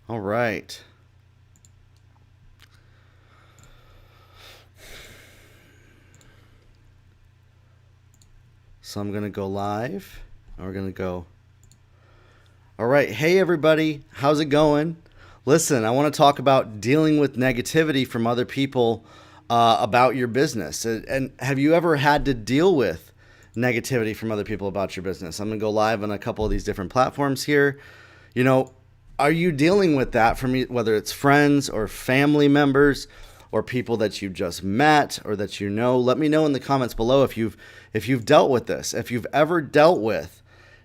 All right. So I'm going to go live. We're going to go. All right. Hey, everybody. How's it going? Listen, I want to talk about dealing with negativity from other people about your business. And have you ever had to deal with negativity from other people about your business? I'm going to go live on a couple of these different platforms here. You know, are you dealing with that from whether it's friends or family members or people that you just met or that you know? Let me know in the comments below if you've dealt with this, if you've ever dealt with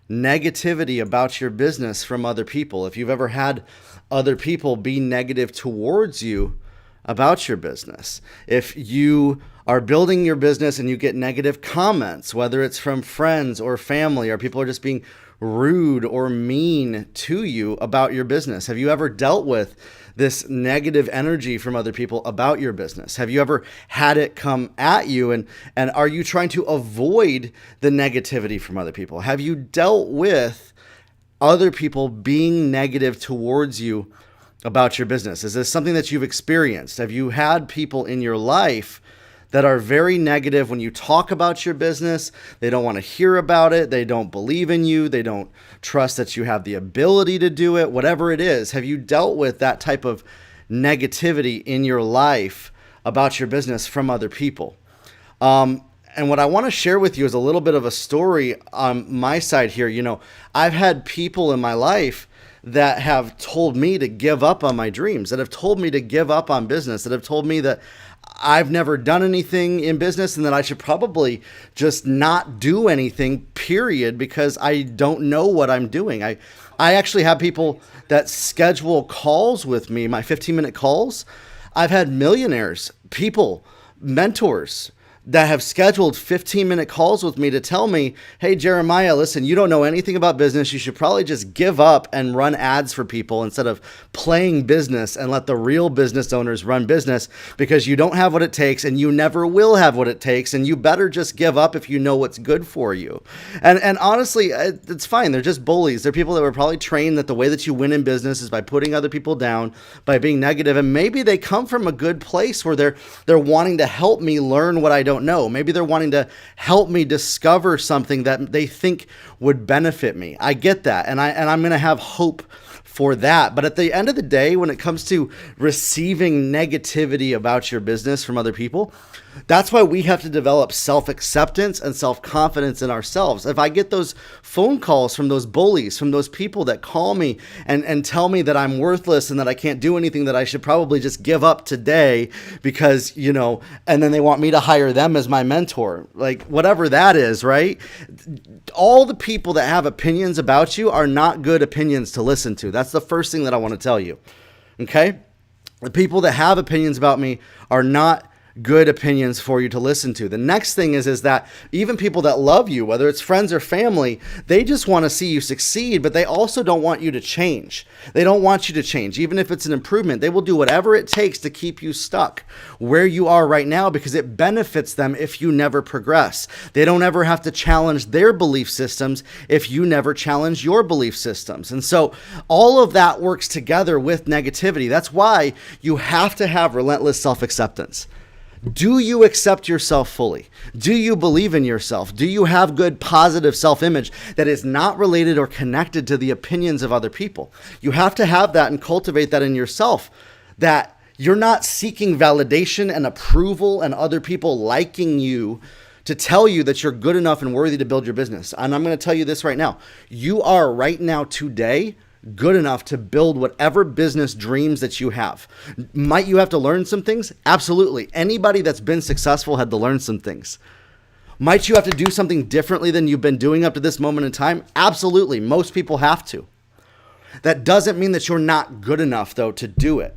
negativity about your business from other people, if you've ever had other people be negative towards you about your business, if you are building your business and you get negative comments, whether it's from friends or family, or people are just being rude or mean to you about your business. Have you ever dealt with this negative energy from other people about your business? Have you ever had it come at you, and are you trying to avoid the negativity from other people? Have you dealt with other people being negative towards you about your business? Is this something that you've experienced? Have you had people in your life that are very negative when you talk about your business? They don't want to hear about it. They don't believe in you. They don't trust that you have the ability to do it, whatever it is. Have you dealt with that type of negativity in your life about your business from other people? And what I want to share with you is a little bit of a story on my side here. You know, I've had people in my life that have told me to give up on my dreams, that have told me to give up on business, that have told me that I've never done anything in business and that I should probably just not do anything, period, because I don't know what I'm doing. I actually have people that schedule calls with me, my 15-minute calls. I've had millionaires, people, mentors that have scheduled 15-minute calls with me to tell me, hey, Jeremiah, listen, you don't know anything about business. You should probably just give up and run ads for people instead of playing business and let the real business owners run business, because you don't have what it takes and you never will have what it takes. And you better just give up if you know what's good for you. And honestly, it's fine. They're just bullies. They're people that were probably trained that the way that you win in business is by putting other people down, by being negative. And maybe they come from a good place where they're wanting to help me learn what I don't know. Maybe they're wanting to help me discover something that they think would benefit me. I get that. And I'm going to have hope for that. But at the end of the day, when it comes to receiving negativity about your business from other people, that's why we have to develop self-acceptance and self-confidence in ourselves. If I get those phone calls from those bullies, from those people that call me and tell me that I'm worthless and that I can't do anything, that I should probably just give up today because, you know, and then they want me to hire them as my mentor, like whatever that is, right? All the people that have opinions about you are not good opinions to listen to. That's the first thing that I want to tell you, okay? The people that have opinions about me are not good opinions for you to listen to. The next thing is that even people that love you, whether it's friends or family, they just want to see you succeed, but they also don't want you to change. They don't want you to change. Even if it's an improvement, they will do whatever it takes to keep you stuck where you are right now, because it benefits them if you never progress. They don't ever have to challenge their belief systems if you never challenge your belief systems. And so all of that works together with negativity. That's why you have to have relentless self-acceptance. Do you accept yourself fully? Do you believe in yourself? Do you have good, positive self-image that is not related or connected to the opinions of other people? You have to have that and cultivate that in yourself, that you're not seeking validation and approval and other people liking you to tell you that you're good enough and worthy to build your business. And I'm going to tell you this right now. You are right now today good enough to build whatever business dreams that you have. Might you have to learn some things? Absolutely. Anybody that's been successful had to learn some things. Might you have to do something differently than you've been doing up to this moment in time? Absolutely. Most people have to. That doesn't mean that you're not good enough, though, to do it.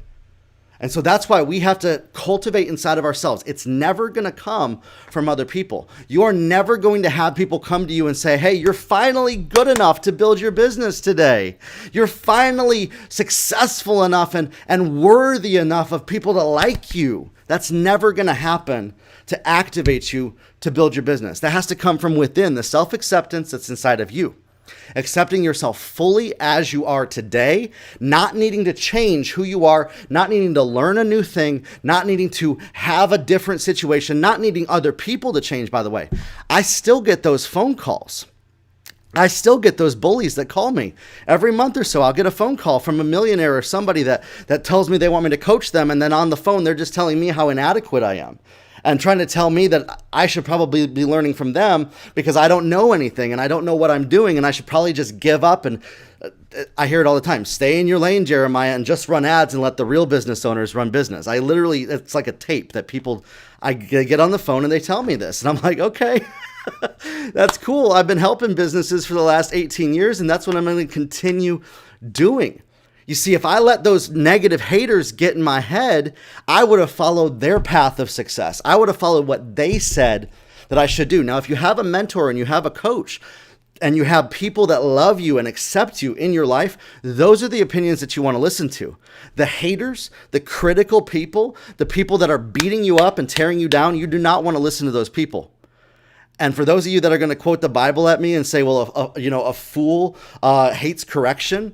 And so that's why we have to cultivate inside of ourselves. It's never going to come from other people. You are never going to have people come to you and say, hey, you're finally good enough to build your business today. You're finally successful enough and worthy enough of people to like you. That's never going to happen to activate you to build your business. That has to come from within, the self-acceptance that's inside of you. Accepting yourself fully as you are today, not needing to change who you are, not needing to learn a new thing, not needing to have a different situation, not needing other people to change, by the way. I still get those phone calls. I still get those bullies that call me every month or so. I'll get a phone call from a millionaire or somebody that tells me they want me to coach them. And then on the phone, they're just telling me how inadequate I am and trying to tell me that I should probably be learning from them because I don't know anything and I don't know what I'm doing. And I should probably just give up. And I hear it all the time. Stay in your lane, Jeremiah, and just run ads and let the real business owners run business. I literally, it's like a tape that I get on the phone and they tell me this. And I'm like, okay. That's cool. I've been helping businesses for the last 18 years, and that's what I'm going to continue doing. You see, if I let those negative haters get in my head, I would have followed their path of success. I would have followed what they said that I should do. Now, if you have a mentor and you have a coach and you have people that love you and accept you in your life, those are the opinions that you want to listen to. The haters, the critical people, the people that are beating you up and tearing you down, you do not want to listen to those people. And for those of you that are going to quote the Bible at me and say, well, a fool hates correction,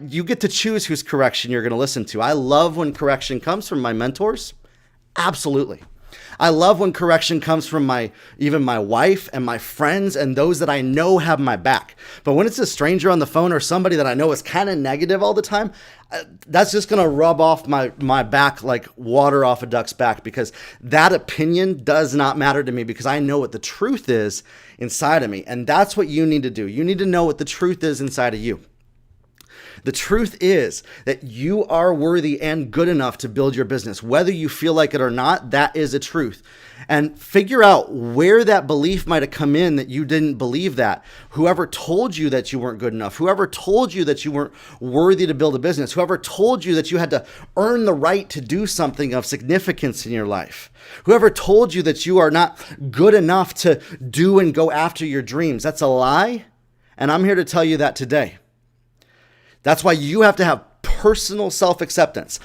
you get to choose whose correction you're going to listen to. I love when correction comes from my mentors. Absolutely. I love when correction comes from even my wife and my friends and those that I know have my back. But when it's a stranger on the phone or somebody that I know is kind of negative all the time, that's just going to rub off my back like water off a duck's back, because that opinion does not matter to me, because I know what the truth is inside of me. And that's what you need to do. You need to know what the truth is inside of you. The truth is that you are worthy and good enough to build your business. Whether you feel like it or not, that is a truth. And figure out where that belief might have come in that you didn't believe that. Whoever told you that you weren't good enough, whoever told you that you weren't worthy to build a business, whoever told you that you had to earn the right to do something of significance in your life, whoever told you that you are not good enough to do and go after your dreams, that's a lie. And I'm here to tell you that today. That's why you have to have personal self-acceptance.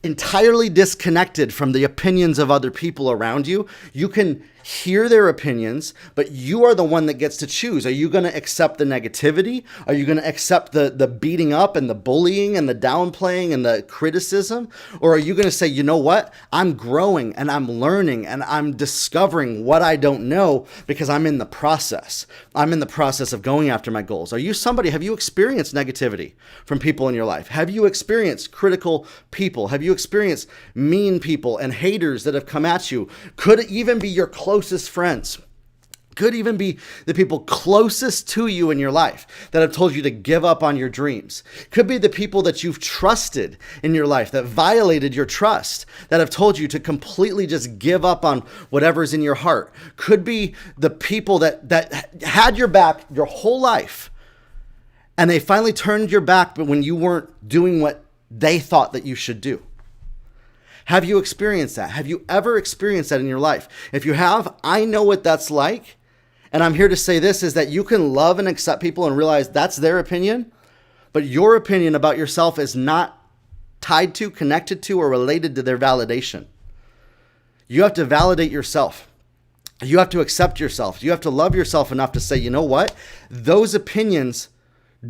Entirely disconnected from the opinions of other people around you. You can hear their opinions, but you are the one that gets to choose. Are you going to accept the negativity? Are you going to accept the beating up and the bullying and the downplaying and the criticism? Or are you going to say, you know what? I'm growing and I'm learning and I'm discovering what I don't know because I'm in the process. I'm in the process of going after my goals. Have you experienced negativity from people in your life? Have you experienced critical people? Have you experienced mean people and haters that have come at you? Could it even be your closest friends? Could even be the people closest to you in your life that have told you to give up on your dreams. Could be the people that you've trusted in your life that violated your trust, that have told you to completely just give up on whatever's in your heart. Could be the people that had your back your whole life and they finally turned your back but when you weren't doing what they thought that you should do. Have you experienced that? Have you ever experienced that in your life? If you have, I know what that's like. And I'm here to say this is that you can love and accept people and realize that's their opinion, but your opinion about yourself is not tied to, connected to, or related to their validation. You have to validate yourself. You have to accept yourself. You have to love yourself enough to say, you know what? Those opinions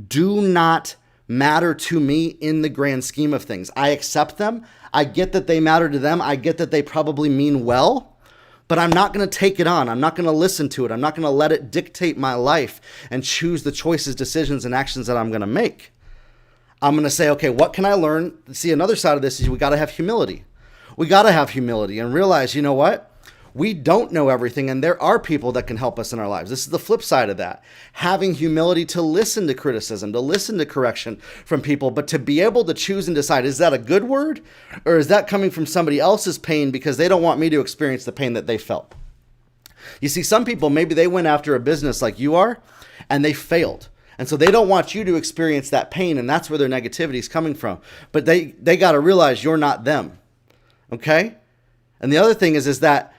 do not matter to me in the grand scheme of things. I accept them. I get that they matter to them. I get that they probably mean well, but I'm not going to take it on. I'm not going to listen to it. I'm not going to let it dictate my life and choose the choices, decisions, and actions that I'm going to make. I'm going to say, okay, what can I learn? See, another side of this is we got to have humility. We got to have humility and realize, you know what? We don't know everything, and there are people that can help us in our lives. This is the flip side of that. Having humility to listen to criticism, to listen to correction from people, but to be able to choose and decide, is that a good word, or is that coming from somebody else's pain because they don't want me to experience the pain that they felt? You see, some people, maybe they went after a business like you are, and they failed. And so they don't want you to experience that pain, and that's where their negativity is coming from. But they got to realize you're not them, okay? And the other thing is that,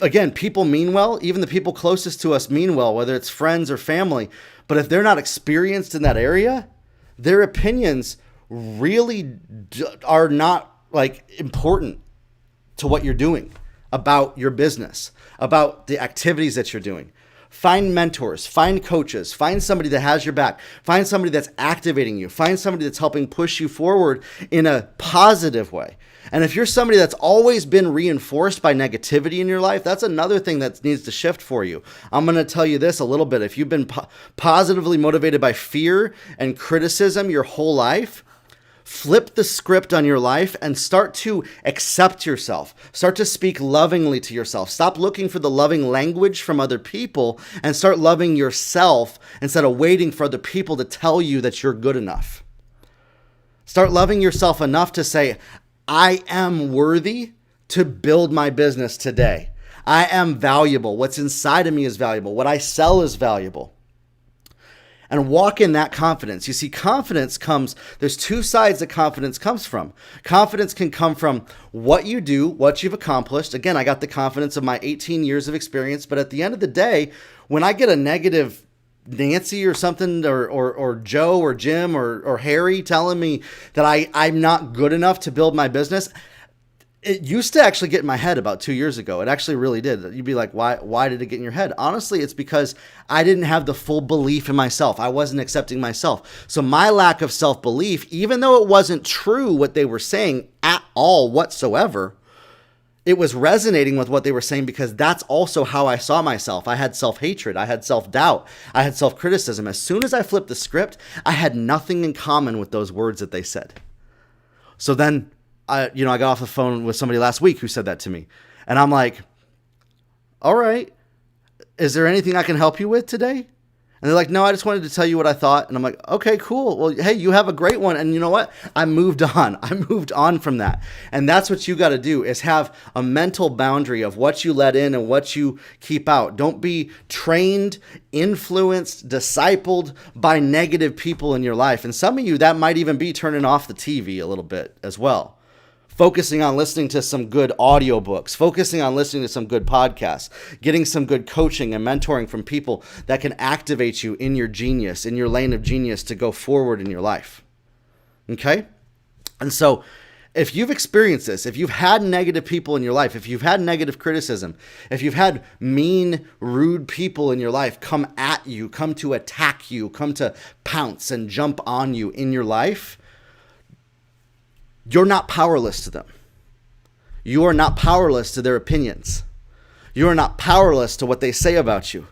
again, people mean well. Even the people closest to us mean well, whether it's friends or family. But if they're not experienced in that area, their opinions really are not like important to what you're doing, about your business, about the activities that you're doing. Find mentors, find coaches, find somebody that has your back, find somebody that's activating you, find somebody that's helping push you forward in a positive way. And if you're somebody that's always been reinforced by negativity in your life, that's another thing that needs to shift for you. I'm going to tell you this a little bit. If you've been positively motivated by fear and criticism your whole life, flip the script on your life and start to accept yourself. Start to speak lovingly to yourself. Stop looking for the loving language from other people and start loving yourself instead of waiting for other people to tell you that you're good enough. Start loving yourself enough to say, I am worthy to build my business today. I am valuable. What's inside of me is valuable. What I sell is valuable. And walk in that confidence. You see, confidence comes, there's two sides that confidence comes from. Confidence can come from what you do, what you've accomplished. Again, I got the confidence of my 18 years of experience, but at the end of the day, when I get a negative Nancy or something, or Joe or Jim or Harry telling me that I'm not good enough to build my business, it used to actually get in my head about 2 years ago. It actually really did. You'd be like, why did it get in your head? Honestly, it's because I didn't have the full belief in myself. I wasn't accepting myself. So my lack of self-belief, even though it wasn't true what they were saying at all whatsoever, it was resonating with what they were saying because that's also how I saw myself. I had self-hatred. I had self-doubt. I had self-criticism. As soon as I flipped the script, I had nothing in common with those words that they said. So then I got off the phone with somebody last week who said that to me. And I'm like, all right, is there anything I can help you with today? And they're like, no, I just wanted to tell you what I thought. And I'm like, okay, cool. Well, hey, you have a great one. And you know what? I moved on. I moved on from that. And that's what you got to do, is have a mental boundary of what you let in and what you keep out. Don't be trained, influenced, discipled by negative people in your life. And some of you, that might even be turning off the TV a little bit as well. Focusing on listening to some good audiobooks, focusing on listening to some good podcasts, getting some good coaching and mentoring from people that can activate you in your genius, in your lane of genius to go forward in your life. Okay? And so if you've experienced this, if you've had negative people in your life, if you've had negative criticism, if you've had mean, rude people in your life come at you, come to attack you, come to pounce and jump on you in your life, you're not powerless to them. You are not powerless to their opinions. You are not powerless to what they say about you.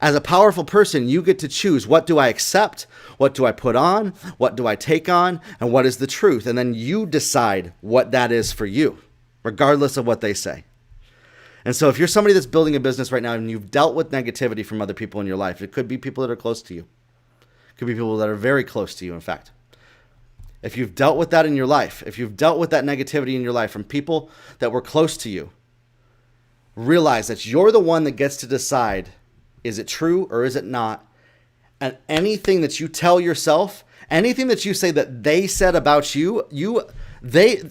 As a powerful person, you get to choose, what do I accept? What do I put on? What do I take on? And what is the truth? And then you decide what that is for you, regardless of what they say. And so if you're somebody that's building a business right now and you've dealt with negativity from other people in your life, it could be people that are close to you. It could be people that are very close to you, in fact. If you've dealt with that in your life, if you've dealt with that negativity in your life from people that were close to you, realize that you're the one that gets to decide, is it true or is it not? And anything that you tell yourself, anything that you say that they said about you,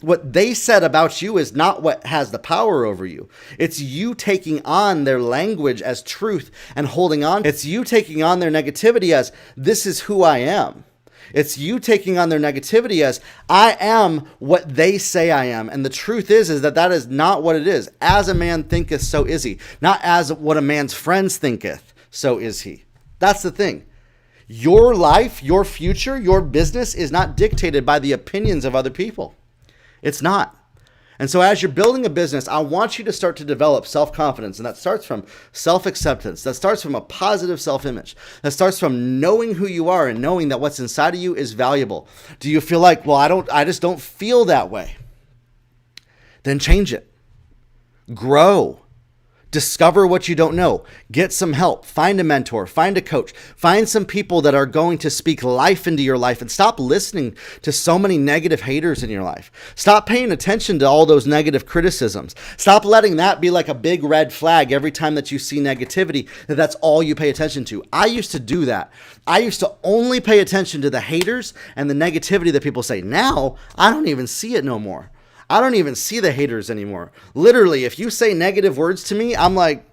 what they said about you is not what has the power over you. It's you taking on their language as truth and holding on. It's you taking on their negativity as, this is who I am. It's you taking on their negativity as, I am what they say I am. And the truth is that is not what it is. As a man thinketh, so is he. Not as what a man's friends thinketh, so is he. That's the thing. Your life, your future, your business is not dictated by the opinions of other people. It's not. And so as you're building a business, I want you to start to develop self-confidence. And that starts from self-acceptance. That starts from a positive self-image. That starts from knowing who you are and knowing that what's inside of you is valuable. Do you feel like, well, I just don't feel that way? Then change it. Grow. Discover what you don't know. Get some help. Find a mentor. Find a coach. Find some people that are going to speak life into your life, and stop listening to so many negative haters in your life. Stop paying attention to all those negative criticisms. Stop letting that be like a big red flag every time that you see negativity, that's all you pay attention to. I used to do that. I used to only pay attention to the haters and the negativity that people say. Now, I don't even see it no more. I don't even see the haters anymore. Literally, if you say negative words to me, I'm like,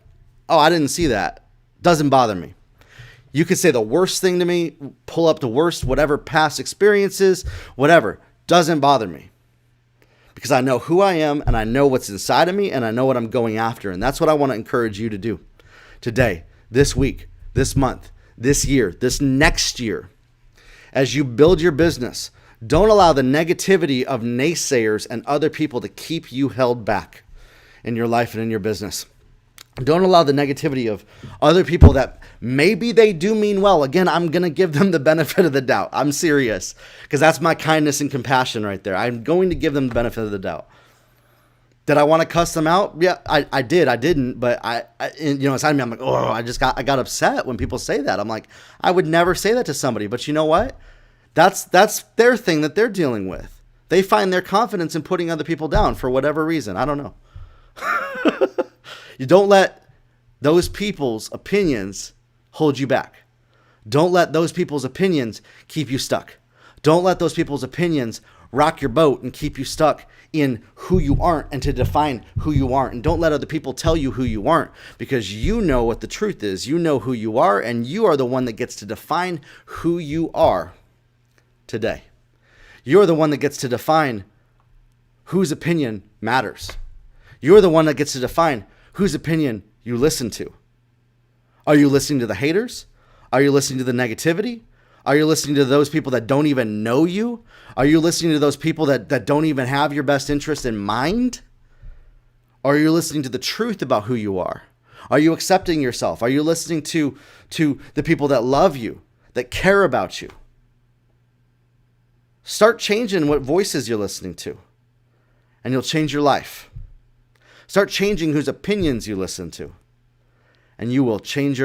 oh, I didn't see that. Doesn't bother me. You could say the worst thing to me, pull up the worst, whatever past experiences, whatever. Doesn't bother me. Because I know who I am, and I know what's inside of me, and I know what I'm going after. And that's what I want to encourage you to do today. this week, this month, this year, this next year, as you build your business, don't allow the negativity of naysayers and other people to keep you held back in your life and in your business. Don't allow the negativity of other people that maybe they do mean well. Again, I'm going to give them the benefit of the doubt. I'm serious, because that's my kindness and compassion right there. I'm going to give them the benefit of the doubt. Did I want to cuss them out? Yeah, I did. I didn't, but I inside of me, I'm like, oh, I got upset when people say that. I'm like, I would never say that to somebody. But you know what? That's their thing that they're dealing with. They find their confidence in putting other people down for whatever reason. I don't know. You don't let those people's opinions hold you back. Don't let those people's opinions keep you stuck. Don't let those people's opinions rock your boat and keep you stuck in who you aren't and to define who you aren't. And don't let other people tell you who you aren't, because you know what the truth is. You know who you are, and you are the one that gets to define who you are today. You're the one that gets to define whose opinion matters. You're the one that gets to define whose opinion you listen to. Are you listening to the haters? Are you listening to the negativity? Are you listening to those people that don't even know you? Are you listening to those people that don't even have your best interest in mind? Or are you listening to the truth about who you are? Are you accepting yourself? Are you listening to the people that love you, that care about you? Start changing what voices you're listening to, and you'll change your life. Start changing whose opinions you listen to, and you will change your